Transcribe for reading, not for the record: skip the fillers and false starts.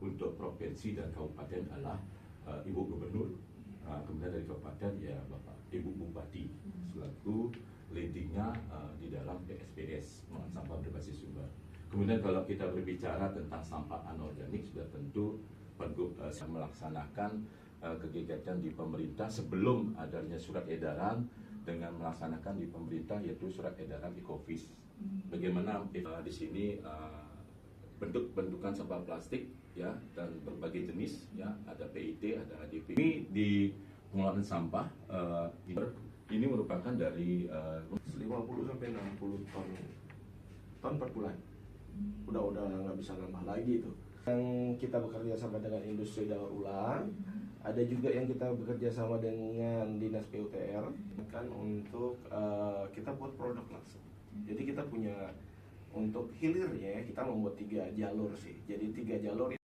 untuk provinsi dan kabupaten adalah Ibu Gubernur, kemudian dari kabupaten ya Bapak Ibu Bupati selaku leadingnya di dalam PSBS, sampah berbasis sumber. Kemudian kalau kita berbicara tentang sampah anorganik, sudah tentu Pergub melaksanakan kegiatan di pemerintah sebelum adanya surat edaran dengan melaksanakan di pemerintah yaitu surat edaran Ecofis. Bagaimana di sini bentukan sampah plastik ya dan berbagai jenis ya, ada PIT, ada ADP. Ini di pengelolaan sampah ini merupakan dari 50 sampai 60 ton per bulan. Udah nggak bisa nambah lagi itu. Yang kita bekerja sama dengan industri daur ulang, ada juga yang kita bekerja sama dengan dinas PUTR kan untuk kita buat produk langsung. Jadi kita punya untuk hilirnya kita membuat 3 jalur sih. Jadi 3 jalur